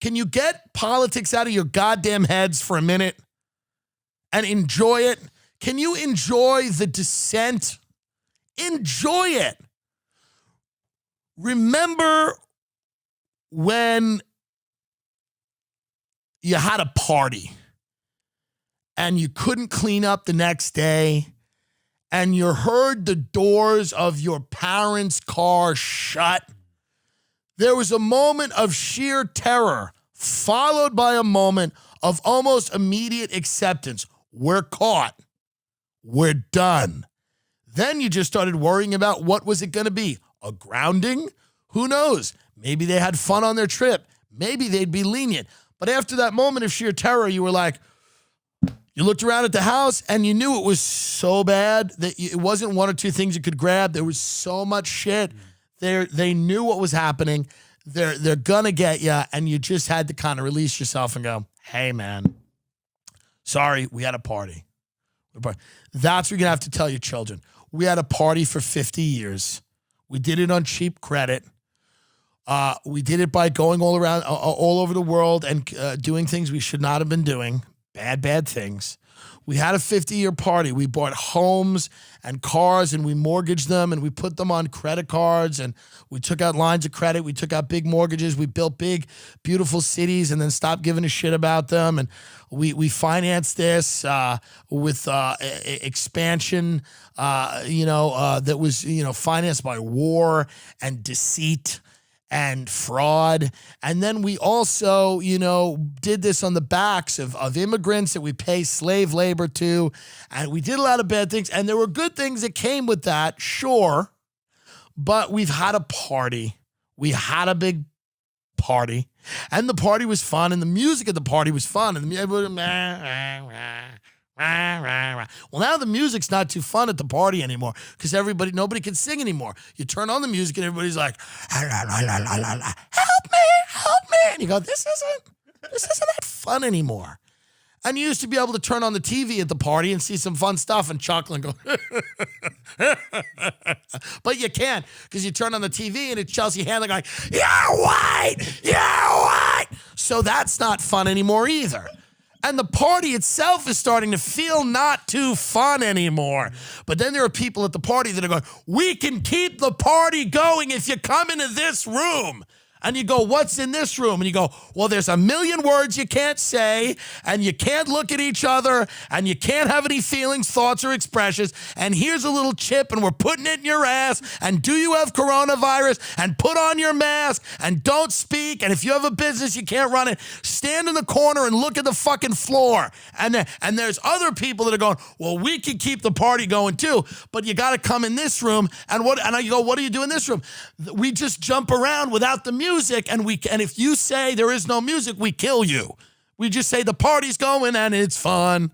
Can you get politics out of your goddamn heads for a minute and enjoy it? Can you enjoy the dissent? Enjoy it. Remember when you had a party and you couldn't clean up the next day and you heard the doors of your parents' car shut? There was a moment of sheer terror followed by a moment of almost immediate acceptance. We're caught. We're done. Then you just started worrying about what was it going to be? A grounding? Who knows? Maybe they had fun on their trip. Maybe they'd be lenient. But after that moment of sheer terror, you were like, you looked around at the house and you knew it was so bad that it wasn't one or two things you could grab. There was so much shit. They knew what was happening. They're going to get you, and you just had to kind of release yourself and go, hey, man, sorry, we had a party. That's what you're going to have to tell your children. We had a party for 50 years. We did it on cheap credit. We did it by going all around, all over the world and doing things we should not have been doing. Bad things. We had a 50-year party. We bought homes and cars and we mortgaged them and we put them on credit cards and we took out lines of credit. We took out big mortgages. We built big, beautiful cities and then stopped giving a shit about them. And we financed this with expansion, that was, financed by war and deceit and fraud. And then we also, did this on the backs of immigrants that we pay slave labor to. And we did a lot of bad things. And there were good things that came with that, sure. But we've had a party. We had a big party. And the party was fun. And the music at the party was fun. And well, now the music's not too fun at the party anymore because nobody can sing anymore. You turn on the music and everybody's like, help me. And you go, this isn't that fun anymore. And you used to be able to turn on the TV at the party and see some fun stuff and chuckle and go, but you can't because you turn on the TV and it's Chelsea Handler going, you're white. So that's not fun anymore either. And the party itself is starting to feel not too fun anymore. But then there are people at the party that are going, we can keep the party going if you come into this room. And you go, what's in this room? And you go, well, there's a million words you can't say, and you can't look at each other, and you can't have any feelings, thoughts, or expressions. And here's a little chip, and we're putting it in your ass. And do you have coronavirus? And put on your mask, and don't speak. And if you have a business, you can't run it. Stand in the corner and look at the fucking floor. And there's other people that are going, well, we can keep the party going too, but you got to come in this room. And you go, what do you do in this room? We just jump around without the music, and if you say there is no music, we kill you. We just say the party's going and it's fun.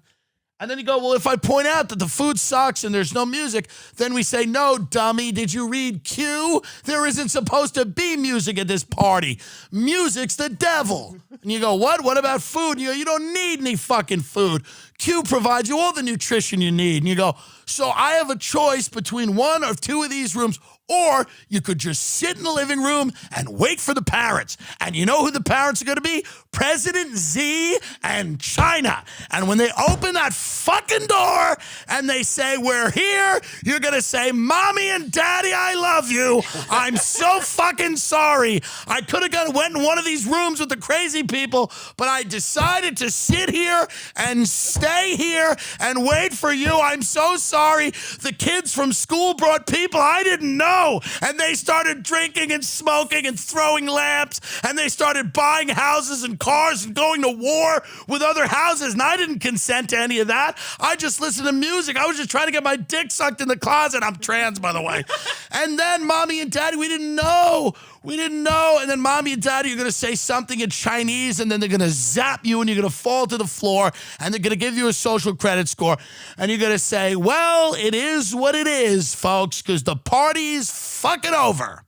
And then you go, well, if I point out that the food sucks and there's no music, then we say, no, dummy, did you read Q? There isn't supposed to be music at this party. Music's the devil. And you go, what? What about food? And you go, you don't need any fucking food. Q provides you all the nutrition you need. And you go, so I have a choice between one or two of these rooms, or you could just sit in the living room and wait for the parents. And you know who the parents are going to be? President Xi and China. And when they open that fucking door and they say, we're here, you're going to say, Mommy and Daddy, I love you. I'm so fucking sorry. I could have went in one of these rooms with the crazy people, but I decided to sit here and stay here and wait for you. I'm so sorry. The kids from school brought people I didn't know. And they started drinking and smoking and throwing lamps, and they started buying houses and cars and going to war with other houses, and I didn't consent to any of that. I just listened to music. I was just trying to get my dick sucked in the closet. I'm trans, by the way. And then Mommy and Daddy, we didn't know. And then Mommy and Daddy are going to say something in Chinese, and then they're going to zap you, and you're going to fall to the floor, and they're going to give you a social credit score. And you're going to say, well, it is what it is, folks, because the party's fucking over.